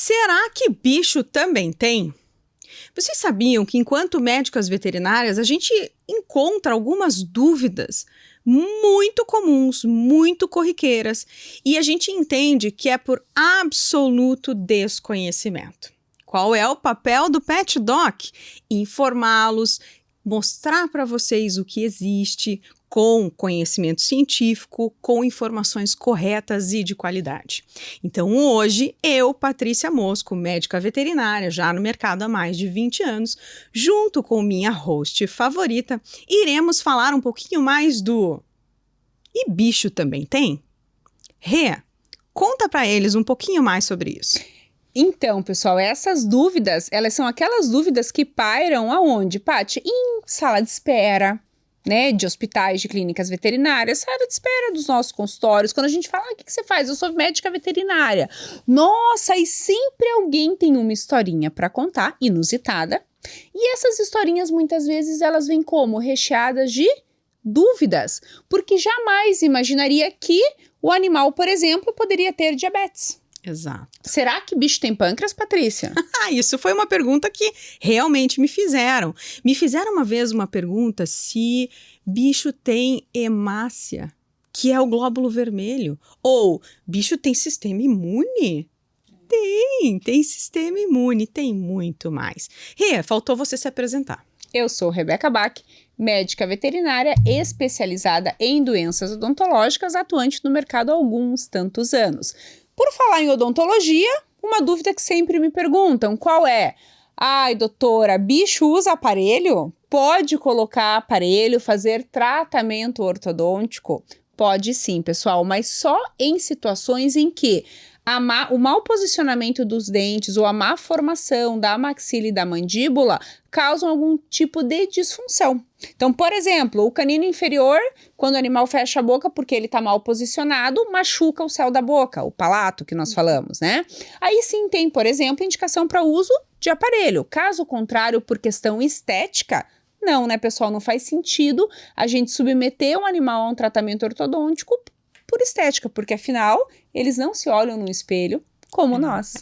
Será que bicho também tem? Vocês sabiam que enquanto médicas veterinárias a gente encontra algumas dúvidas muito comuns, muito corriqueiras, e a gente entende que é por absoluto desconhecimento. Qual é o papel do Pet Doc? Informá-los, mostrar para vocês o que existe, com conhecimento científico, com informações corretas e de qualidade. Então hoje, eu, Patrícia Mosco, médica veterinária, já no mercado há mais de 20 anos, junto com minha host favorita, iremos falar um pouquinho mais do... E bicho também tem? Rê, conta para eles um pouquinho mais sobre isso. Então, pessoal, essas dúvidas, elas são aquelas dúvidas que pairam aonde, Paty? Em sala de espera, né, de hospitais, de clínicas veterinárias, sala de espera dos nossos consultórios. Quando a gente fala, o que você faz? Eu sou médica veterinária. Nossa, e sempre alguém tem uma historinha para contar, inusitada. E essas historinhas, muitas vezes, elas vêm como? Recheadas de dúvidas, porque jamais imaginaria que o animal, por exemplo, poderia ter diabetes. Exato. Será que bicho tem pâncreas, Patrícia? Isso foi uma pergunta que realmente me fizeram. Me fizeram uma vez uma pergunta se bicho tem hemácia, que é o glóbulo vermelho. Ou bicho tem sistema imune? Tem sistema imune, tem muito mais. Rê, faltou você se apresentar. Eu sou Rebeca Bach, médica veterinária especializada em doenças odontológicas, atuante no mercado há alguns tantos anos. Por falar em odontologia, uma dúvida que sempre me perguntam, qual é? Ai, doutora, bicho usa aparelho? Pode colocar aparelho, fazer tratamento ortodôntico? Pode sim, pessoal, mas só em situações em que o mau posicionamento dos dentes ou a má formação da maxila e da mandíbula causam algum tipo de disfunção. Então, por exemplo, o canino inferior, quando o animal fecha a boca porque ele está mal posicionado, machuca o céu da boca, o palato que nós falamos, né? Aí sim tem, por exemplo, indicação para uso de aparelho. Caso contrário, por questão estética, não, né, pessoal? Não faz sentido a gente submeter um animal a um tratamento ortodôntico por estética, porque afinal, eles não se olham no espelho como nós.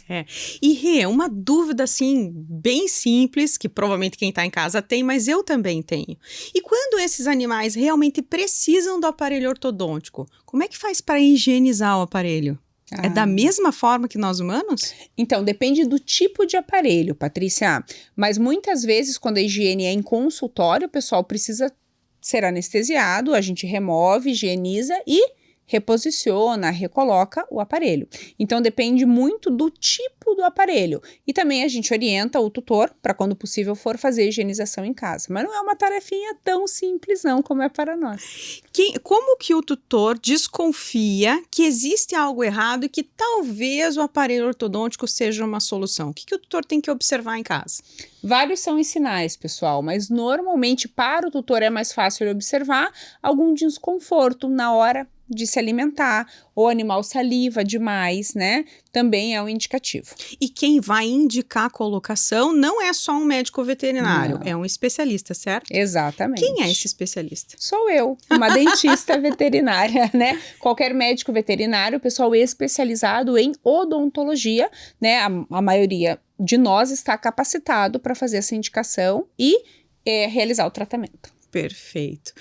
E Rê, uma dúvida assim, bem simples, que provavelmente quem está em casa tem, mas eu também tenho. E quando esses animais realmente precisam do aparelho ortodôntico, como é que faz para higienizar o aparelho? É da mesma forma que nós humanos? Então, depende do tipo de aparelho, Patrícia. Mas muitas vezes, quando a higiene é em consultório, o pessoal precisa ser anestesiado, a gente remove, higieniza e reposiciona, recoloca o aparelho. Então, depende muito do tipo do aparelho. E também a gente orienta o tutor para, quando possível, for fazer higienização em casa. Mas não é uma tarefinha tão simples, não, como é para nós. Como que o tutor desconfia que existe algo errado e que talvez o aparelho ortodôntico seja uma solução? O que o tutor tem que observar em casa? Vários são os sinais, pessoal, mas normalmente para o tutor é mais fácil observar algum desconforto na hora de se alimentar, ou animal saliva demais, né? Também é um indicativo. E quem vai indicar a colocação não é só um médico veterinário, Não. é um especialista, certo? Exatamente. Quem é esse especialista? Sou eu, uma dentista veterinária, né? Qualquer médico veterinário, pessoal especializado em odontologia, né? A maioria de nós está capacitado para fazer essa indicação e realizar o tratamento. Perfeito.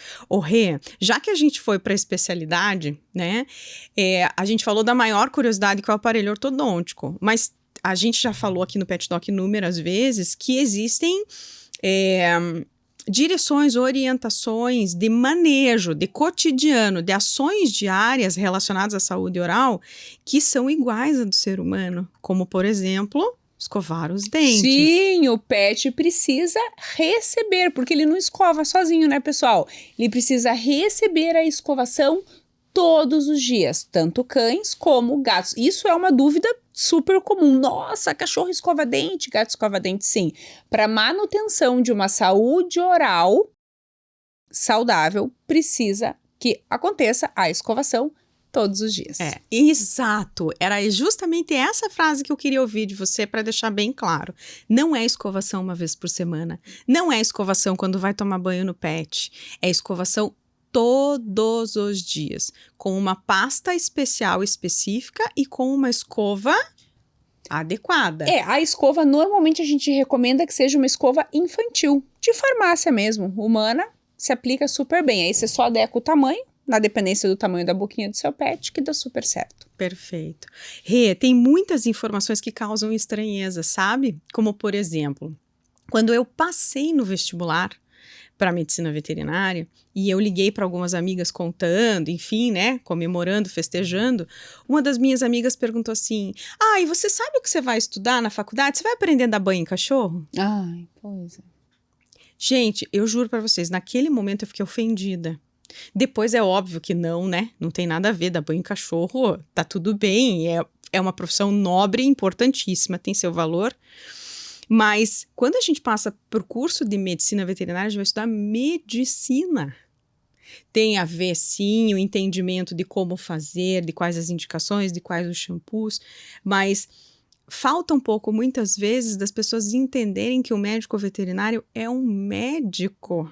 Rê, já que a gente foi para a especialidade, né, a gente falou da maior curiosidade que é o aparelho ortodôntico, mas a gente já falou aqui no Pet Doc inúmeras vezes que existem direções, orientações de manejo, de cotidiano, de ações diárias relacionadas à saúde oral que são iguais à do ser humano, como, por exemplo, escovar os dentes. Sim, o pet precisa receber, porque ele não escova sozinho, né, pessoal? Ele precisa receber a escovação todos os dias, tanto cães como gatos. Isso é uma dúvida super comum. Nossa, cachorro escova dente, gato escova dente, sim. Para manutenção de uma saúde oral saudável, precisa que aconteça a escovação todos os dias. Exato. Era justamente essa frase que eu queria ouvir de você para deixar bem claro. Não é escovação uma vez por semana. Não é escovação quando vai tomar banho no pet. É escovação todos os dias, com uma pasta especial específica e com uma escova adequada. A escova, normalmente a gente recomenda que seja uma escova infantil, de farmácia mesmo, humana, se aplica super bem. Aí você só adequa o tamanho, na dependência do tamanho da boquinha do seu pet, que dá super certo. Perfeito. Rê, tem muitas informações que causam estranheza, sabe? Como, por exemplo, quando eu passei no vestibular para medicina veterinária e eu liguei para algumas amigas contando, enfim, né, comemorando, festejando, uma das minhas amigas perguntou assim: e você sabe o que você vai estudar na faculdade? Você vai aprender a dar banho em cachorro? Ai, pois é. Gente, eu juro para vocês, naquele momento eu fiquei ofendida. Depois é óbvio que não, né? Não tem nada a ver, dar banho em cachorro, tá tudo bem, é uma profissão nobre e importantíssima, tem seu valor. Mas quando a gente passa por curso de medicina veterinária, a gente vai estudar medicina. Tem a ver, sim, o entendimento de como fazer, de quais as indicações, de quais os shampoos, mas falta um pouco, muitas vezes, das pessoas entenderem que o médico veterinário é um médico,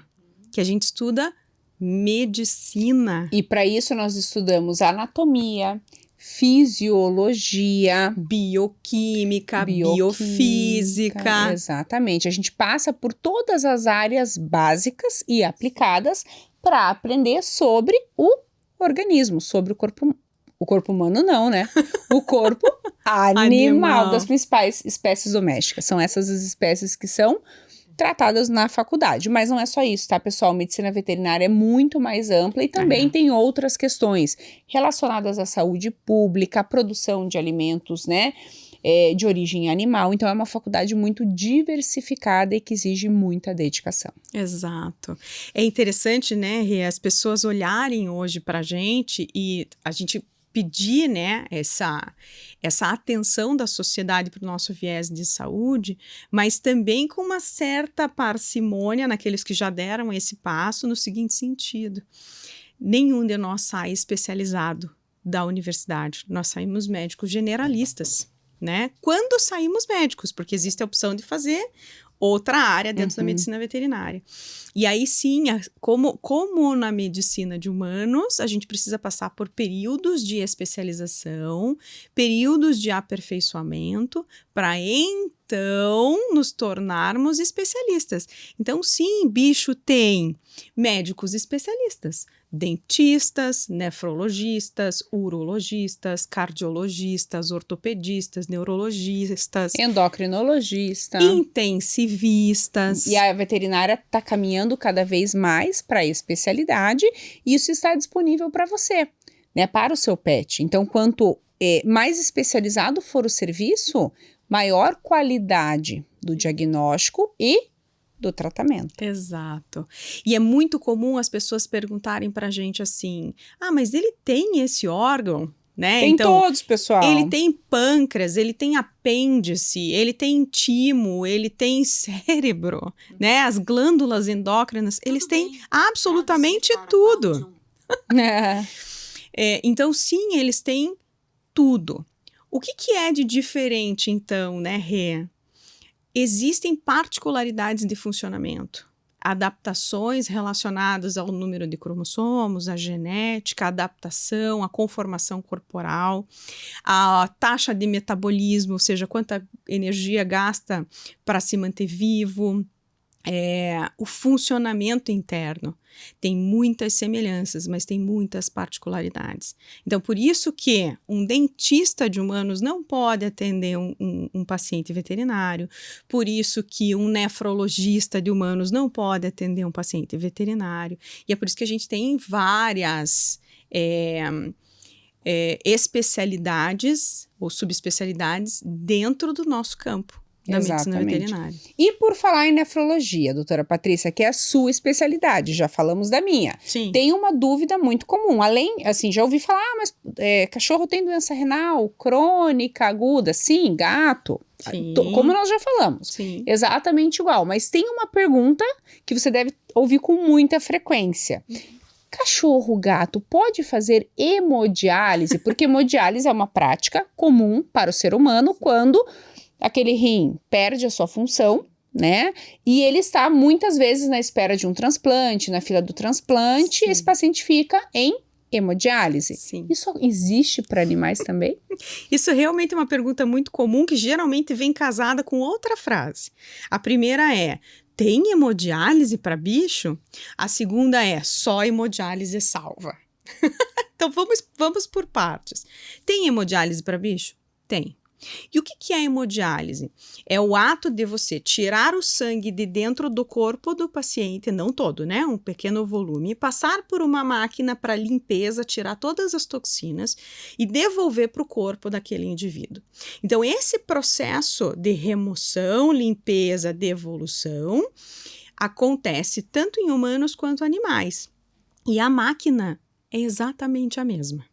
que a gente estuda medicina. E para isso nós estudamos anatomia, fisiologia, bioquímica, biofísica. Exatamente. A gente passa por todas as áreas básicas e aplicadas para aprender sobre o organismo, sobre o corpo humano não, né? O corpo animal das principais espécies domésticas. São essas as espécies que são tratadas na faculdade, mas não é só isso, tá, pessoal? Medicina veterinária é muito mais ampla e também tem outras questões relacionadas à saúde pública, à produção de alimentos, né, de origem animal. Então, é uma faculdade muito diversificada e que exige muita dedicação. Exato. É interessante, né, Rê, as pessoas olharem hoje pra gente e a gente pedir, né, essa atenção da sociedade para o nosso viés de saúde, mas também com uma certa parcimônia naqueles que já deram esse passo, no seguinte sentido: nenhum de nós sai especializado da universidade, nós saímos médicos generalistas, né? Quando saímos médicos, porque existe a opção de fazer outra área dentro da medicina veterinária. E aí sim, como na medicina de humanos, a gente precisa passar por períodos de especialização, períodos de aperfeiçoamento, para então nos tornarmos especialistas. Então sim, bicho tem médicos especialistas, dentistas, nefrologistas, urologistas, cardiologistas, ortopedistas, neurologistas, endocrinologista, intensivistas. E a veterinária está caminhando cada vez mais para a especialidade e isso está disponível para você, né, para o seu pet. Então, quanto mais especializado for o serviço, maior qualidade do diagnóstico e do tratamento. Exato. E é muito comum as pessoas perguntarem pra gente assim: mas ele tem esse órgão, né? Tem então, todos, pessoal. Ele tem pâncreas, ele tem apêndice, ele tem timo, ele tem cérebro, né? As glândulas endócrinas, eles têm absolutamente tudo. Então, sim, eles têm tudo. O que é de diferente, então, né, Rê? Existem particularidades de funcionamento, adaptações relacionadas ao número de cromossomos, à genética, à adaptação, à conformação corporal, à taxa de metabolismo, ou seja, quanta energia gasta para se manter vivo, o funcionamento interno. Tem muitas semelhanças, mas tem muitas particularidades. Então, por isso que um dentista de humanos não pode atender um paciente veterinário, por isso que um nefrologista de humanos não pode atender um paciente veterinário, e é por isso que a gente tem várias especialidades ou subespecialidades dentro do nosso campo. Da medicina veterinária. E por falar em nefrologia, doutora Patrícia, que é a sua especialidade, já falamos da minha. Sim. Tem uma dúvida muito comum, além, assim, já ouvi falar, mas cachorro tem doença renal crônica, aguda? Sim, gato. Sim. Como nós já falamos. Sim. Exatamente igual, mas tem uma pergunta que você deve ouvir com muita frequência. Cachorro, gato, pode fazer hemodiálise? Porque hemodiálise é uma prática comum para o ser humano quando aquele rim perde a sua função, né? E ele está muitas vezes na espera de um transplante, na fila do transplante, esse paciente fica em hemodiálise. Sim. Isso existe para animais também? Isso realmente é uma pergunta muito comum que geralmente vem casada com outra frase. A primeira é: tem hemodiálise para bicho? A segunda é: só hemodiálise salva. Então vamos por partes. Tem hemodiálise para bicho? Tem. E o que é a hemodiálise? É o ato de você tirar o sangue de dentro do corpo do paciente, não todo, né? Um pequeno volume, passar por uma máquina para limpeza, tirar todas as toxinas e devolver para o corpo daquele indivíduo. Então, esse processo de remoção, limpeza, devolução acontece tanto em humanos quanto animais. E a máquina é exatamente a mesma.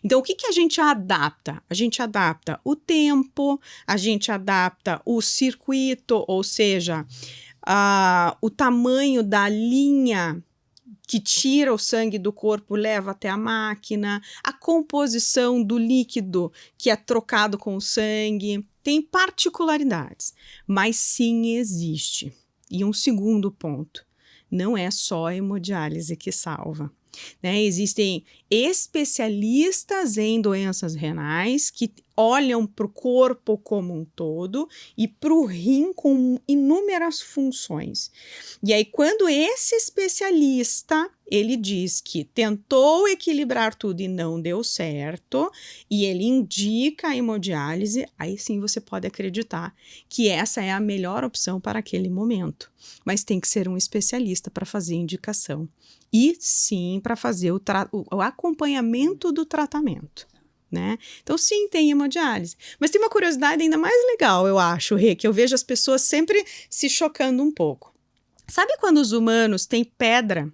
Então, o que a gente adapta? A gente adapta o tempo, a gente adapta o circuito, ou seja, o tamanho da linha que tira o sangue do corpo, leva até a máquina, a composição do líquido que é trocado com o sangue, tem particularidades, mas sim existe. E um segundo ponto, não é só a hemodiálise que salva. Né? Existem especialistas em doenças renais que olham para o corpo como um todo e para o rim com inúmeras funções. E aí, quando esse especialista, ele diz que tentou equilibrar tudo e não deu certo, e ele indica a hemodiálise, aí sim você pode acreditar que essa é a melhor opção para aquele momento. Mas tem que ser um especialista para fazer a indicação. E sim, para fazer o acompanhamento do tratamento, né? Então, sim, tem hemodiálise. Mas tem uma curiosidade ainda mais legal, eu acho, Rê, que eu vejo as pessoas sempre se chocando um pouco. Sabe quando os humanos têm pedra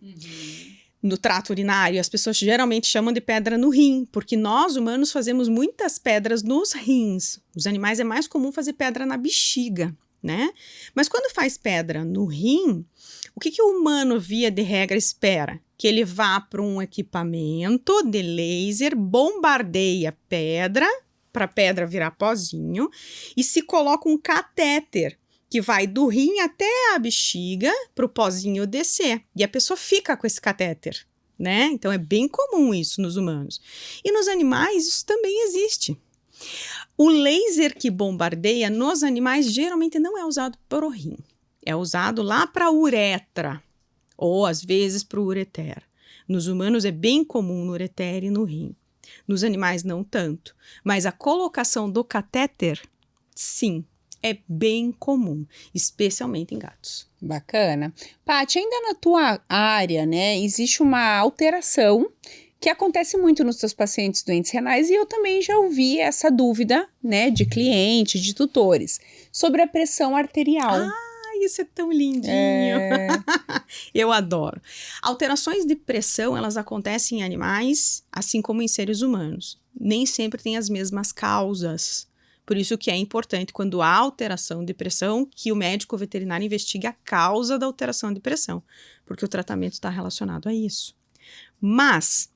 no trato urinário? As pessoas geralmente chamam de pedra no rim, porque nós, humanos, fazemos muitas pedras nos rins. Os animais é mais comum fazer pedra na bexiga, né? Mas quando faz pedra no rim, o que o humano, via de regra, espera? Que ele vá para um equipamento de laser, bombardeia pedra, para a pedra virar pozinho, e se coloca um catéter, que vai do rim até a bexiga, para o pozinho descer. E a pessoa fica com esse catéter, né? Então, é bem comum isso nos humanos. E nos animais, isso também existe. O laser que bombardeia nos animais geralmente não é usado para o rim. É usado lá para a uretra, ou às vezes para o ureter. Nos humanos é bem comum no ureter e no rim. Nos animais não tanto. Mas a colocação do catéter, sim, é bem comum, especialmente em gatos. Bacana. Paty, ainda na tua área, né, existe uma alteração que acontece muito nos teus pacientes doentes renais, e eu também já ouvi essa dúvida, né, de clientes, de tutores, sobre a pressão arterial. Isso é tão lindinho. Eu adoro. Alterações de pressão, elas acontecem em animais, assim como em seres humanos. Nem sempre tem as mesmas causas. Por isso que é importante, quando há alteração de pressão, que o médico veterinário investigue a causa da alteração de pressão, porque o tratamento está relacionado a isso. Mas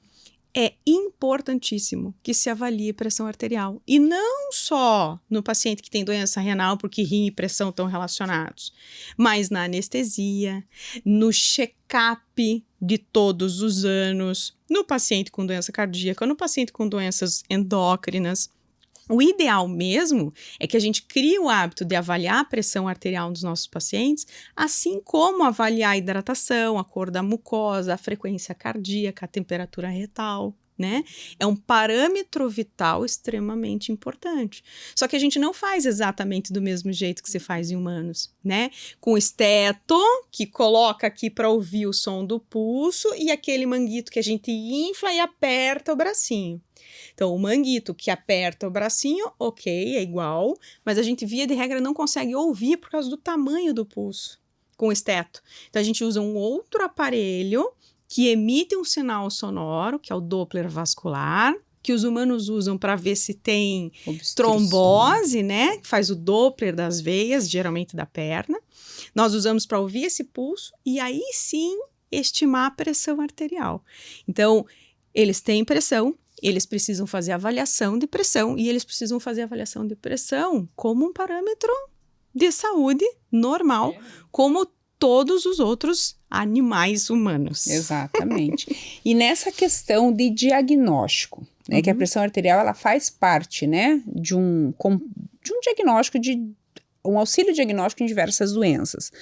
é importantíssimo que se avalie pressão arterial. E não só no paciente que tem doença renal, porque rim e pressão estão relacionados, mas na anestesia, no check-up de todos os anos, no paciente com doença cardíaca, no paciente com doenças endócrinas. O ideal mesmo é que a gente crie o hábito de avaliar a pressão arterial dos nossos pacientes, assim como avaliar a hidratação, a cor da mucosa, a frequência cardíaca, a temperatura retal, né? É um parâmetro vital extremamente importante. Só que a gente não faz exatamente do mesmo jeito que se faz em humanos, né? Com esteto, que coloca aqui para ouvir o som do pulso, e aquele manguito que a gente infla e aperta o bracinho. Então, o manguito que aperta o bracinho, ok, é igual, mas a gente, via de regra, não consegue ouvir por causa do tamanho do pulso com o esteto. Então, a gente usa um outro aparelho que emite um sinal sonoro, que é o Doppler vascular, que os humanos usam para ver se tem trombose, né? Faz o Doppler das veias, geralmente da perna. Nós usamos para ouvir esse pulso e aí sim estimar a pressão arterial. Então, eles têm pressão, eles precisam fazer avaliação de pressão, e eles precisam fazer avaliação de pressão como um parâmetro de saúde normal, como todos os outros animais humanos. Exatamente. E nessa questão de diagnóstico, né, que a pressão arterial ela faz parte, né, de um diagnóstico, um auxílio diagnóstico em diversas doenças.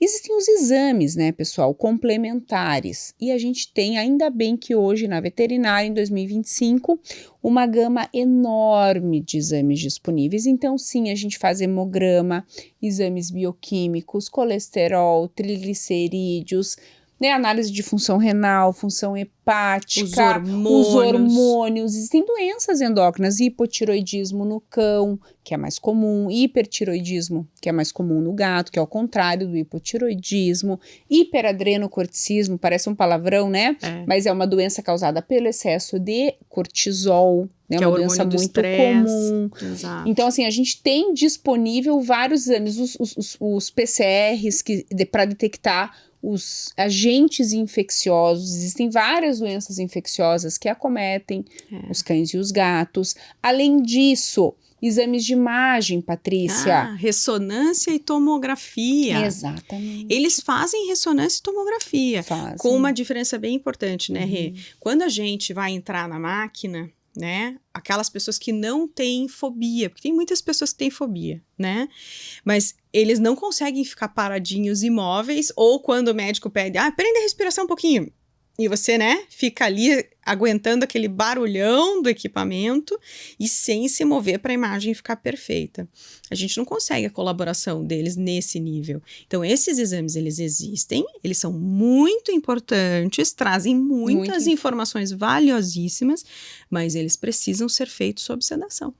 Existem os exames, né, pessoal, complementares. E a gente tem, ainda bem que hoje na veterinária, em 2025, uma gama enorme de exames disponíveis. Então, sim, a gente faz hemograma, exames bioquímicos, colesterol, triglicerídeos, né, análise de função renal, função hepática, os hormônios. Existem doenças endócrinas, hipotiroidismo no cão, que é mais comum, hipertiroidismo, que é mais comum no gato, que é o contrário do hipotiroidismo, hiperadrenocorticismo, parece um palavrão, né? Mas é uma doença causada pelo excesso de cortisol, né? Que uma doença muito comum. Exato. Então, assim, a gente tem disponível vários exames, os PCRs para detectar os agentes infecciosos. Existem várias doenças infecciosas que acometem os cães e os gatos. Além disso, exames de imagem, Patrícia. Ressonância e tomografia. Exatamente. Eles fazem ressonância e tomografia. Com uma diferença bem importante, né, Rê? Quando a gente vai entrar na máquina, né, aquelas pessoas que não têm fobia, porque tem muitas pessoas que têm fobia, né, mas eles não conseguem ficar paradinhos imóveis, ou quando o médico pede, prenda a respiração um pouquinho, e você, né, fica ali aguentando aquele barulhão do equipamento e sem se mover para a imagem ficar perfeita. A gente não consegue a colaboração deles nesse nível. Então, esses exames, eles existem, eles são muito importantes, trazem muitas informações valiosíssimas, mas eles precisam ser feitos sob sedação.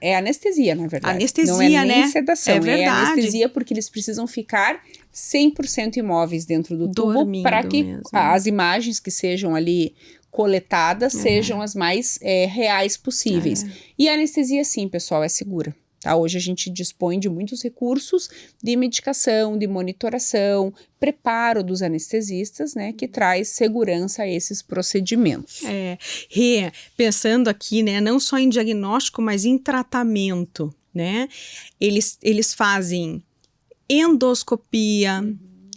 É anestesia, na verdade. Anestesia, não é nem né? sedação, é verdade. É anestesia porque eles precisam ficar 100% imóveis dentro do tubo para que as imagens que sejam ali coletadas sejam as mais reais possíveis. E a anestesia, sim, pessoal, é segura. Tá? Hoje a gente dispõe de muitos recursos de medicação, de monitoração, preparo dos anestesistas, né, que traz segurança a esses procedimentos. Rê, pensando aqui, né, não só em diagnóstico, mas em tratamento, né, eles fazem endoscopia,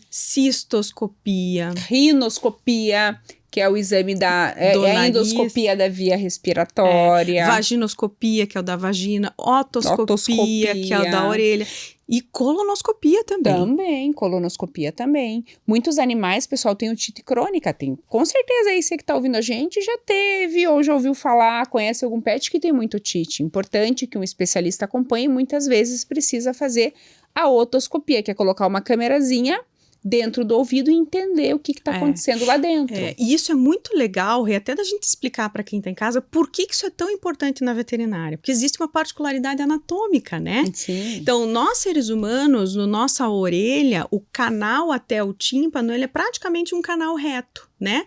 cistoscopia, rinoscopia, que é o exame a endoscopia da via respiratória. Vaginoscopia, que é o da vagina. Otoscopia, que é o da orelha. E colonoscopia também. Colonoscopia também. Muitos animais, pessoal, têm otite crônica. Com certeza aí, você que está ouvindo a gente já teve ou já ouviu falar, conhece algum pet que tem muito otite. Importante que um especialista acompanhe, muitas vezes precisa fazer a otoscopia, que é colocar uma câmerazinha dentro do ouvido e entender o que está acontecendo lá dentro. E isso é muito legal, até da gente explicar para quem está em casa por que isso é tão importante na veterinária. Porque existe uma particularidade anatômica, né? Sim. Então, nós seres humanos, na nossa orelha, o canal até o tímpano, ele é praticamente um canal reto, né?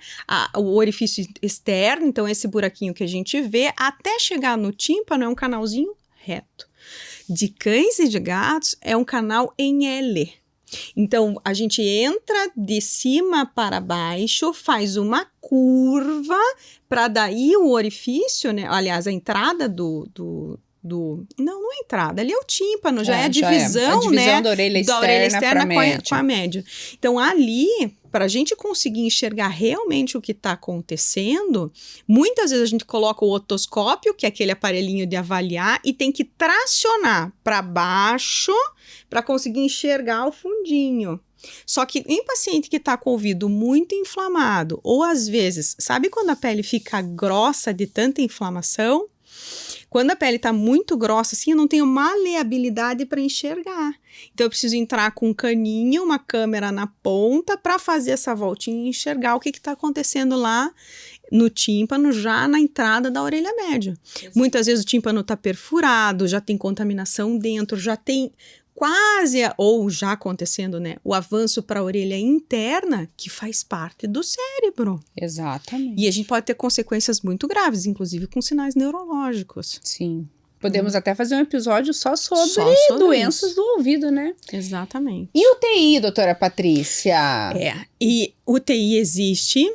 O orifício externo, então esse buraquinho que a gente vê, até chegar no tímpano é um canalzinho reto. De cães e de gatos é um canal em L. Então, a gente entra de cima para baixo, faz uma curva, para daí o orifício, né? Aliás, a entrada não é entrada, ali é o tímpano, já é a divisão, né? Da orelha externa com a média. Então, ali, para a gente conseguir enxergar realmente o que está acontecendo, muitas vezes a gente coloca o otoscópio, que é aquele aparelhinho de avaliar, e tem que tracionar para baixo para conseguir enxergar o fundinho. Só que em paciente que está com o ouvido muito inflamado, ou às vezes, sabe quando a pele fica grossa de tanta inflamação? Quando a pele está muito grossa, assim, eu não tenho maleabilidade para enxergar. Então, eu preciso entrar com um caninho, uma câmera na ponta, para fazer essa voltinha e enxergar o que está acontecendo lá no tímpano, já na entrada da orelha média. Muitas vezes o tímpano está perfurado, já tem contaminação dentro, já tem quase, ou já acontecendo, né, o avanço para a orelha interna, que faz parte do cérebro. Exatamente. E a gente pode ter consequências muito graves, inclusive com sinais neurológicos. Sim. Podemos até fazer um episódio só sobre doenças do ouvido, né? Exatamente. E UTI, doutora Patrícia? E UTI existe.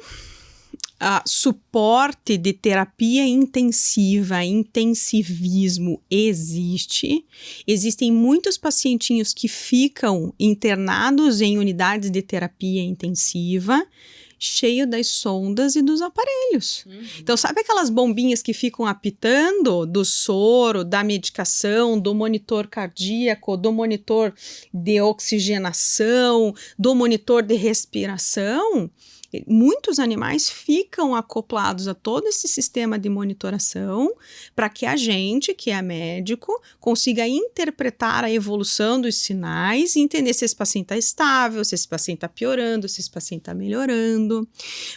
suporte de terapia intensiva, intensivismo existe. Existem muitos pacientinhos que ficam internados em unidades de terapia intensiva, cheio das sondas e dos aparelhos. Então, sabe aquelas bombinhas que ficam apitando do soro, da medicação, do monitor cardíaco, do monitor de oxigenação, do monitor de respiração? Muitos animais ficam acoplados a todo esse sistema de monitoração para que a gente, que é médico, consiga interpretar a evolução dos sinais e entender se esse paciente está estável, se esse paciente está piorando, se esse paciente está melhorando.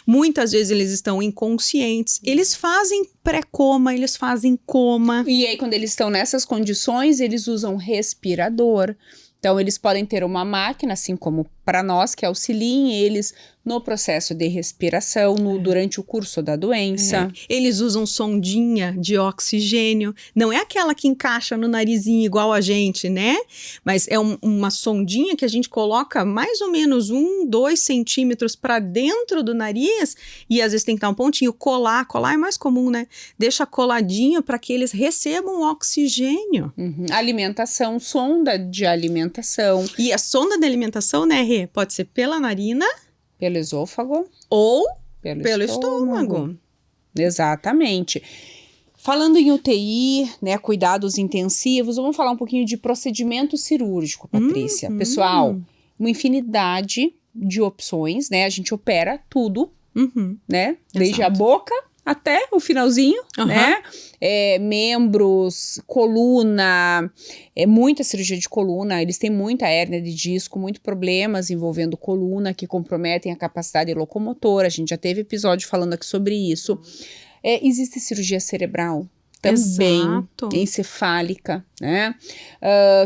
Muitas vezes eles estão inconscientes, eles fazem pré-coma, eles fazem coma. E aí, quando eles estão nessas condições, eles usam respirador. Então, eles podem ter uma máquina, assim como para nós, que auxiliem eles no processo de respiração, durante o curso da doença. Eles usam sondinha de oxigênio. Não é aquela que encaixa no narizinho igual a gente, né? Mas é uma sondinha que a gente coloca mais ou menos 1-2 centímetros para dentro do nariz e às vezes tem que dar um pontinho, colar é mais comum, né? Deixa coladinho para que eles recebam oxigênio. Alimentação, sonda de alimentação. E a sonda de alimentação, né, Rê? Pode ser pela narina, pelo esôfago ou pelo estômago. Exatamente. Falando em UTI, né, cuidados intensivos, vamos falar um pouquinho de procedimento cirúrgico, Patrícia. Pessoal, uma infinidade de opções, né? A gente opera tudo, né? Desde a boca até o finalzinho, né? Membros, coluna, muita cirurgia de coluna, eles têm muita hérnia de disco, muitos problemas envolvendo coluna que comprometem a capacidade locomotora, a gente já teve episódio falando aqui sobre isso. Existe cirurgia cerebral também, encefálica, né?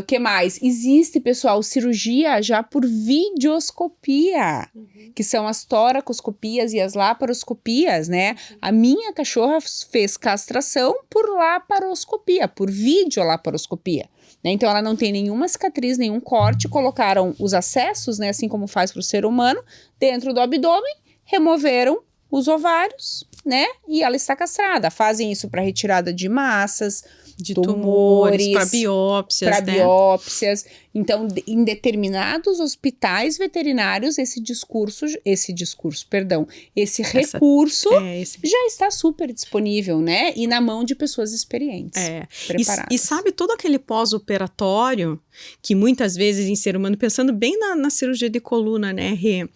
Que mais? Existe, pessoal, cirurgia já por videoscopia, que são as toracoscopias e as laparoscopias, né? A minha cachorra fez castração por laparoscopia, por videolaparoscopia. Né? Então, ela não tem nenhuma cicatriz, nenhum corte, colocaram os acessos, né? Assim como faz para o ser humano, dentro do abdômen, removeram os ovários, né? E ela está castrada. Fazem isso para retirada de massas, de tumores, para biópsias, né? Biópsias. Então, em determinados hospitais veterinários, esse recurso já está super disponível, né? E na mão de pessoas experientes, preparadas. E sabe todo aquele pós-operatório que muitas vezes em ser humano, pensando bem na cirurgia de coluna, né, Rê?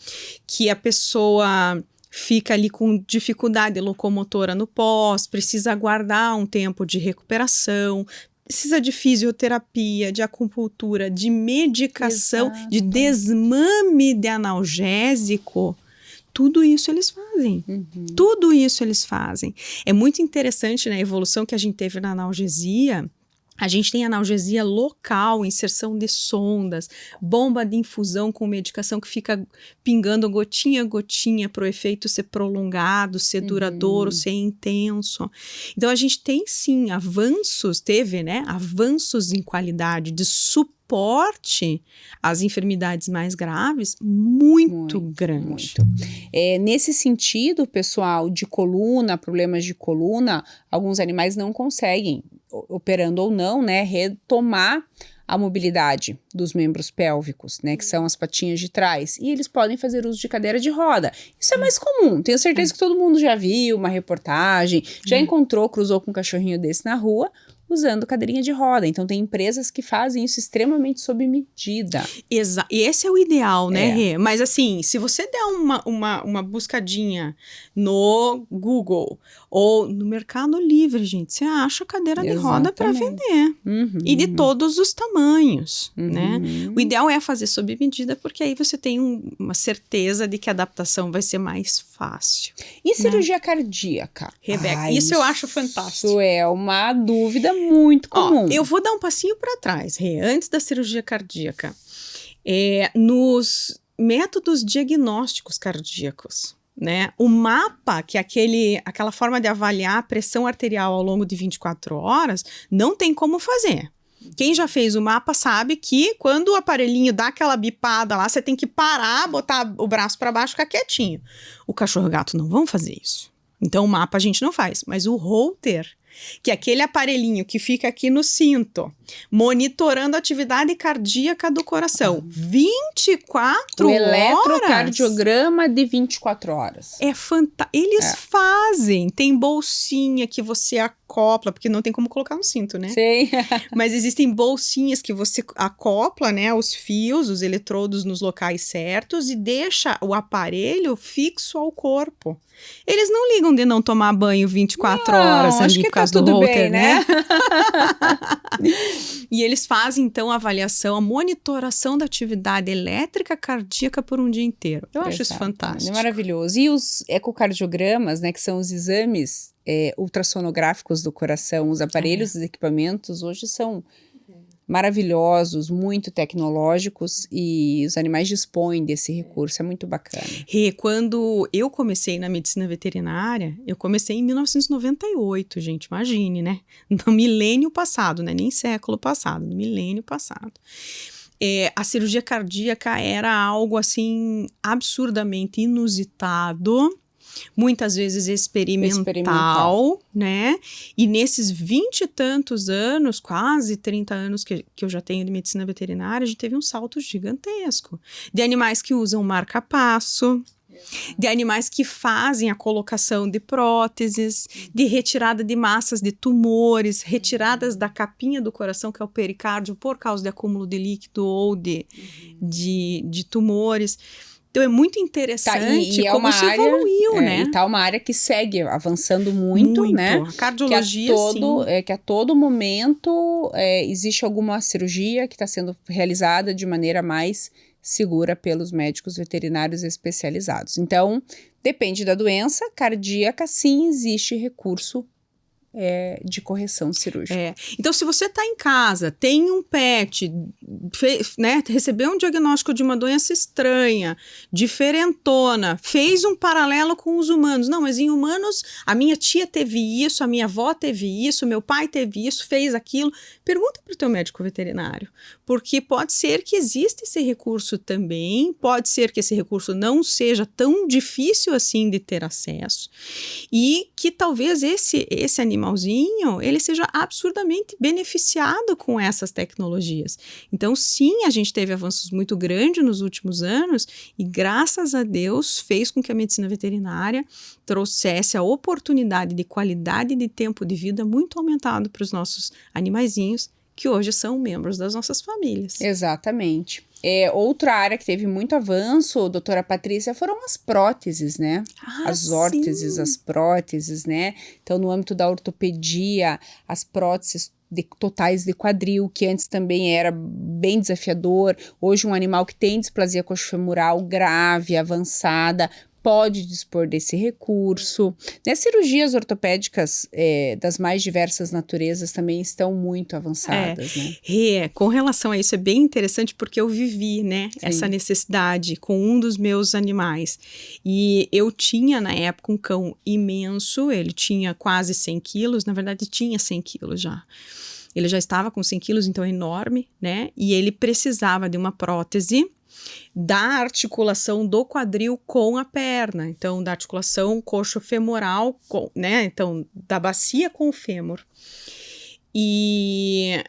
Que a pessoa fica ali com dificuldade locomotora no pós, precisa aguardar um tempo de recuperação, precisa de fisioterapia, de acupuntura, de medicação, de desmame de analgésico. Tudo isso eles fazem. Tudo isso eles fazem. É muito interessante, né, a evolução que a gente teve na analgesia. A gente tem analgesia local, inserção de sondas, bomba de infusão com medicação que fica pingando gotinha a gotinha para o efeito ser prolongado, ser duradouro, ser intenso. Então, a gente tem sim avanços em qualidade de suporte às enfermidades mais graves muito grande. Nesse sentido, pessoal, de coluna, problemas de coluna, alguns animais não conseguem, operando ou não, né, retomar a mobilidade dos membros pélvicos, né, que são as patinhas de trás, e eles podem fazer uso de cadeira de roda. Isso é mais comum, tenho certeza que todo mundo já viu uma reportagem, já cruzou com um cachorrinho desse na rua, usando cadeirinha de roda. Então, tem empresas que fazem isso extremamente sob medida. E esse é o ideal, né, Rê? Mas assim, se você der uma buscadinha no Google ou no Mercado Livre, gente, você acha cadeira de roda para vender. E de todos os tamanhos, né? O ideal é fazer sob medida, porque aí você tem uma certeza de que a adaptação vai ser mais fácil. E cirurgia cardíaca? Rebeca, isso eu acho fantástico. Isso é uma dúvida muito comum. Eu vou dar um passinho para trás, Rê, antes da cirurgia cardíaca. Nos métodos diagnósticos cardíacos, né? O mapa, que é aquela forma de avaliar a pressão arterial ao longo de 24 horas, não tem como fazer. Quem já fez o mapa sabe que quando o aparelhinho dá aquela bipada lá, você tem que parar, botar o braço para baixo e ficar quietinho. O cachorro e o gato não vão fazer isso. Então, o mapa a gente não faz, mas o Holter, que é aquele aparelhinho que fica aqui no cinto, monitorando a atividade cardíaca do coração, 24 O horas. eletrocardiograma de 24 horas. É fantástico. Eles fazem, tem bolsinha que você acopla, porque não tem como colocar no cinto, né? Sei. Mas existem bolsinhas que você acopla, né, os fios, os eletrodos nos locais certos e deixa o aparelho fixo ao corpo. Eles não ligam de não tomar banho 24 horas ali por causa do Holter, né? E eles fazem, então, a avaliação, a monitoração da atividade elétrica cardíaca por um dia inteiro. Eu acho isso fantástico. É maravilhoso. E os ecocardiogramas, né, que são os exames ultrassonográficos do coração, os aparelhos, os equipamentos, hoje são maravilhosos, muito tecnológicos, e os animais dispõem desse recurso, é muito bacana. Quando eu comecei na medicina veterinária, eu comecei em 1998, gente, imagine, né? No milênio passado, né? Nem século passado, no milênio passado. A cirurgia cardíaca era algo, assim, absurdamente inusitado, muitas vezes experimental, né? E nesses 20 e tantos anos, quase 30 anos que eu já tenho de medicina veterinária, a gente teve um salto gigantesco. De animais que usam marca-passo, de animais que fazem a colocação de próteses, de retirada de massas de tumores, retiradas da capinha do coração, que é o pericárdio, por causa de acúmulo de líquido ou de tumores. Então, é muito interessante como isso evoluiu, né? E tá uma área que segue avançando muito, né? A cardiologia, que a todo momento existe alguma cirurgia que está sendo realizada de maneira mais segura pelos médicos veterinários especializados. Então, depende da doença cardíaca, sim, existe recurso de correção cirúrgica. Então, se você está em casa, tem um pet, né, recebeu um diagnóstico de uma doença estranha, diferentona, fez um paralelo com os humanos. Não, mas em humanos, a minha tia teve isso, a minha avó teve isso, meu pai teve isso, fez aquilo. Pergunta para o teu médico veterinário, porque pode ser que exista esse recurso também, pode ser que esse recurso não seja tão difícil assim de ter acesso e que talvez esse animalzinho, ele seja absurdamente beneficiado com essas tecnologias. Então, sim, a gente teve avanços muito grandes nos últimos anos e, graças a Deus, fez com que a medicina veterinária trouxesse a oportunidade de qualidade de tempo de vida muito aumentado para os nossos animaizinhos, que hoje são membros das nossas famílias. Exatamente. Outra área que teve muito avanço, doutora Patrícia, foram as próteses, né? As órteses, sim. as próteses, né? Então, no âmbito da ortopedia, as próteses totais de quadril, que antes também era bem desafiador. Hoje, um animal que tem displasia coxofemoral grave, avançada, pode dispor desse recurso. As cirurgias ortopédicas das mais diversas naturezas também estão muito avançadas, né? Com relação a isso, é bem interessante porque eu vivi, né, essa necessidade com um dos meus animais. E eu tinha, na época, um cão imenso, ele tinha quase 100 quilos, na verdade tinha 100 quilos já. Ele já estava com 100 quilos, então é enorme, né? E ele precisava de uma prótese da articulação do quadril com a perna, então da articulação coxofemoral, né, então da bacia com o fêmur. E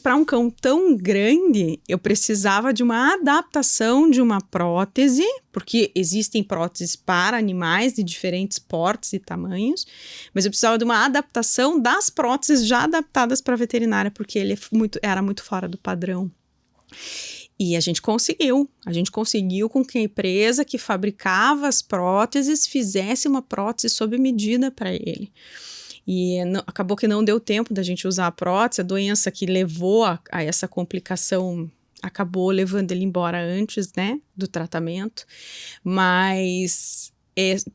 para um cão tão grande, eu precisava de uma adaptação de uma prótese, porque existem próteses para animais de diferentes portes e tamanhos, mas eu precisava de uma adaptação das próteses já adaptadas para a veterinária, porque ele era muito fora do padrão. E a gente conseguiu com que a empresa que fabricava as próteses fizesse uma prótese sob medida para ele. E acabou que não deu tempo da gente usar a prótese, a doença que levou a essa complicação acabou levando ele embora antes, né, do tratamento. Mas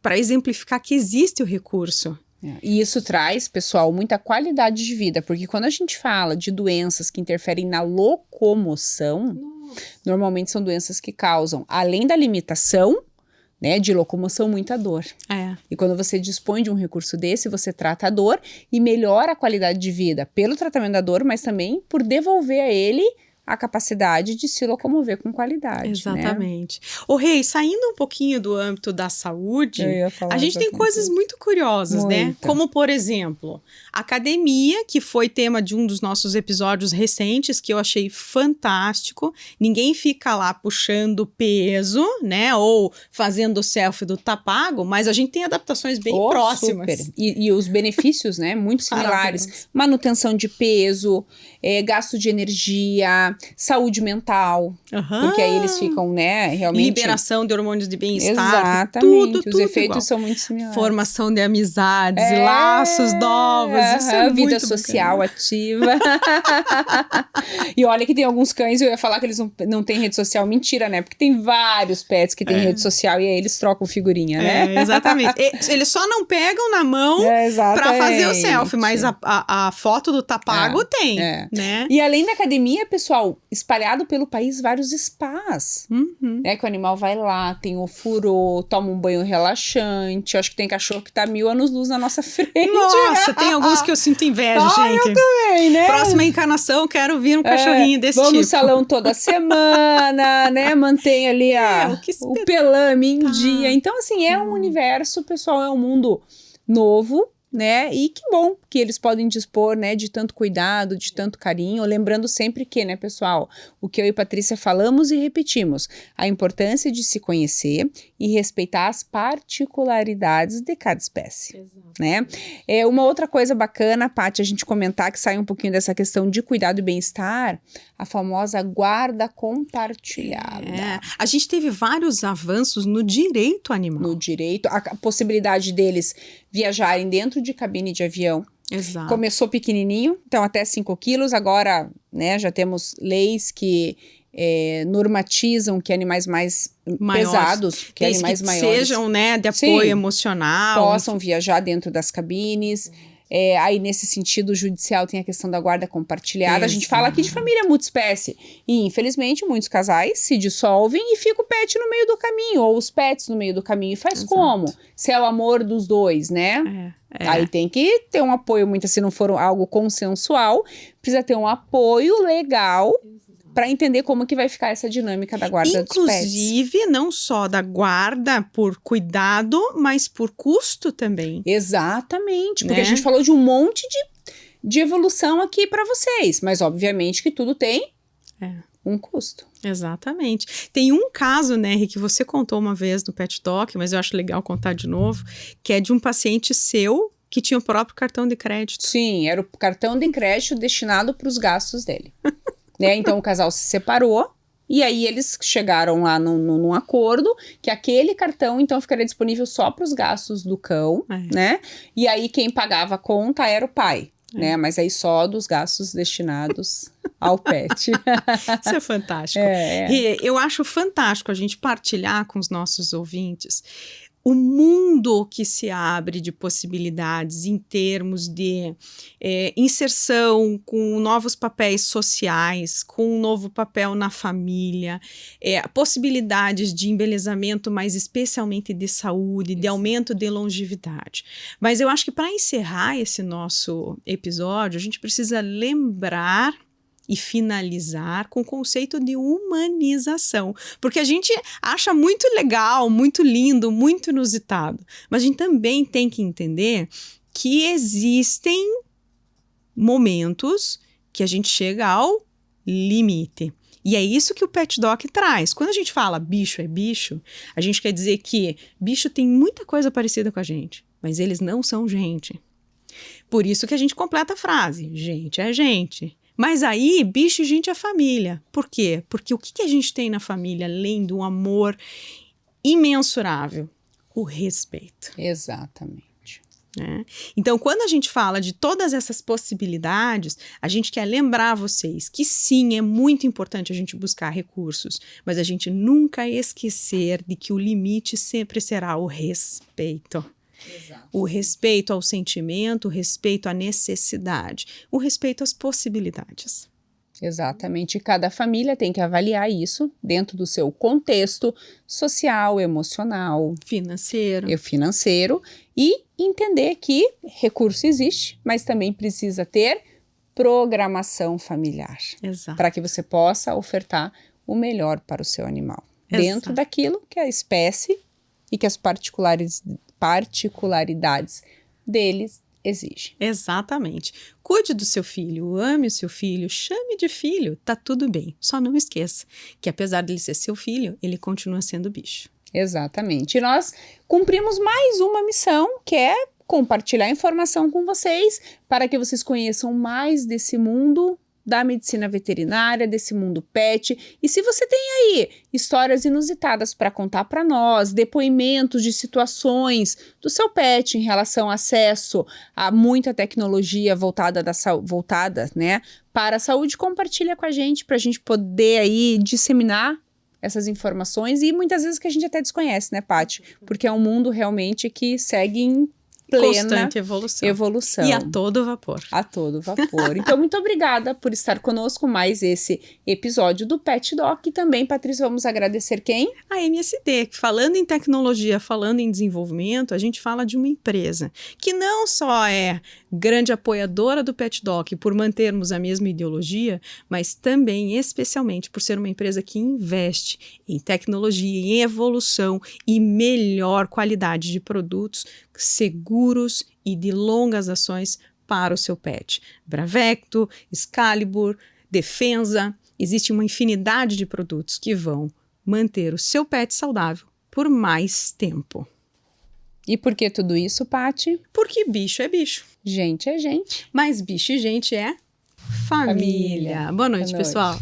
para exemplificar que existe o recurso. E isso traz, pessoal, muita qualidade de vida, porque quando a gente fala de doenças que interferem na locomoção, normalmente são doenças que causam, além da limitação, né, de locomoção, muita dor. E quando você dispõe de um recurso desse, você trata a dor e melhora a qualidade de vida pelo tratamento da dor, mas também por devolver a ele a capacidade de se locomover com qualidade. Exatamente. Ô, Rei, saindo um pouquinho do âmbito da saúde, a gente tem coisas muito curiosas, né? Como, por exemplo, academia, que foi tema de um dos nossos episódios recentes, que eu achei fantástico. Ninguém fica lá puxando peso, né? Ou fazendo o selfie do tá pago, mas a gente tem adaptações bem próximas. Super. E os benefícios, né? Muito similares. Manutenção de peso, gasto de energia, saúde mental, porque aí eles ficam, né, realmente... Liberação de hormônios de bem-estar. Exatamente, tudo os efeitos igual. São muito similares. Formação de amizades, laços novos, isso é muito vida social ativa. E olha que tem alguns cães, eu ia falar que eles não têm rede social, mentira, né, porque tem vários pets que têm rede social e aí eles trocam figurinha, né? Exatamente. Eles só não pegam na mão pra fazer o selfie, mas a foto do tá pago tem, né? E além da academia, pessoal, espalhado pelo país, vários spas, né, que o animal vai lá, tem o furô, toma um banho relaxante, acho que tem cachorro que tá 1000 anos-luz na nossa frente. Nossa, tem alguns que eu sinto inveja, gente. Eu também, né? Próxima encarnação, quero vir um cachorrinho desse tipo. Vamos no salão toda semana, né, mantém ali o pelame em dia, então assim, é um universo, pessoal, é um mundo novo, né, e que bom que eles podem dispor, né, de tanto cuidado, de tanto carinho, lembrando sempre que, né, pessoal, o que eu e Patrícia falamos e repetimos, a importância de se conhecer e respeitar as particularidades de cada espécie. Exato. Né? Uma outra coisa bacana, Paty, a gente comentar que sai um pouquinho dessa questão de cuidado e bem-estar, a famosa guarda compartilhada. A gente teve vários avanços no direito animal. No direito, a possibilidade deles viajarem dentro de cabine de avião. Exato. Começou pequenininho, então até 5 quilos, agora, né, já temos leis que normatizam que animais mais pesados, que animais maiores sejam, né, de apoio emocional, possam viajar dentro das cabines. Aí, nesse sentido, o judicial tem a questão da guarda compartilhada. A gente fala aqui de família multiespécie. E, infelizmente, muitos casais se dissolvem e fica o pet no meio do caminho, ou os pets no meio do caminho. E faz como? Se é o amor dos dois, né? Aí tem que ter um apoio, muito se não for algo consensual, precisa ter um apoio legal para entender como que vai ficar essa dinâmica da guarda dos pets. Inclusive, não só da guarda por cuidado, mas por custo também. Exatamente, porque a gente falou de um monte de evolução aqui para vocês, mas obviamente que tudo tem um custo. Exatamente. Tem um caso, né, que você contou uma vez no Pet Doc, mas eu acho legal contar de novo, que é de um paciente seu que tinha o próprio cartão de crédito. Sim, era o cartão de crédito destinado para os gastos dele. Né? Então o casal se separou e aí eles chegaram lá num acordo que aquele cartão então ficaria disponível só para os gastos do cão, né? E aí quem pagava a conta era o pai, né? Mas aí só dos gastos destinados ao pet. Isso é fantástico. E eu acho fantástico a gente partilhar com os nossos ouvintes o mundo que se abre de possibilidades em termos de inserção com novos papéis sociais, com um novo papel na família, possibilidades de embelezamento, mas especialmente de saúde, de aumento de longevidade. Mas eu acho que para encerrar esse nosso episódio, a gente precisa lembrar e finalizar com o conceito de humanização, porque a gente acha muito legal, muito lindo, muito inusitado, mas a gente também tem que entender que existem momentos que a gente chega ao limite. E é isso que o Pet Doc traz. Quando a gente fala bicho é bicho, a gente quer dizer que bicho tem muita coisa parecida com a gente, mas eles não são gente. Por isso que a gente completa a frase, gente é gente. Mas aí, bicho e gente é família. Por quê? Porque o que a gente tem na família, além de um amor imensurável? O respeito. Exatamente. Né? Então, quando a gente fala de todas essas possibilidades, a gente quer lembrar vocês que sim, é muito importante a gente buscar recursos, mas a gente nunca esquecer de que o limite sempre será o respeito. Exato. O respeito ao sentimento, o respeito à necessidade, o respeito às possibilidades. Exatamente. Cada família tem que avaliar isso dentro do seu contexto social, emocional, financeiro e entender que recurso existe, mas também precisa ter programação familiar, Exato. para que você possa ofertar o melhor para o seu animal, dentro daquilo que a espécie e que as particularidades deles exigem. Exatamente. Cuide do seu filho, ame o seu filho, chame de filho, tá tudo bem. Só não esqueça que apesar dele ser seu filho, ele continua sendo bicho. Exatamente. E nós cumprimos mais uma missão, que é compartilhar informação com vocês, para que vocês conheçam mais desse mundo da medicina veterinária, desse mundo pet. E se você tem aí histórias inusitadas para contar para nós, depoimentos de situações do seu pet em relação a acesso a muita tecnologia voltada, né, para a saúde, compartilha com a gente, para a gente poder aí disseminar essas informações e muitas vezes que a gente até desconhece, né, Paty? Porque é um mundo realmente que segue em plena constante evolução. E a todo vapor. A todo vapor. Então, muito obrigada por estar conosco mais esse episódio do Pet Doc. E também, Patrícia, vamos agradecer quem? A MSD, que falando em tecnologia, falando em desenvolvimento, a gente fala de uma empresa que não só é grande apoiadora do Pet Doc por mantermos a mesma ideologia, mas também, especialmente, por ser uma empresa que investe em tecnologia, em evolução e melhor qualidade de produtos seguros e de longas ações para o seu pet. Bravecto, Excalibur, Defensa, existe uma infinidade de produtos que vão manter o seu pet saudável por mais tempo. E por que tudo isso, Paty? Porque bicho é bicho. Gente é gente. Mas bicho e gente é família. Boa noite, pessoal.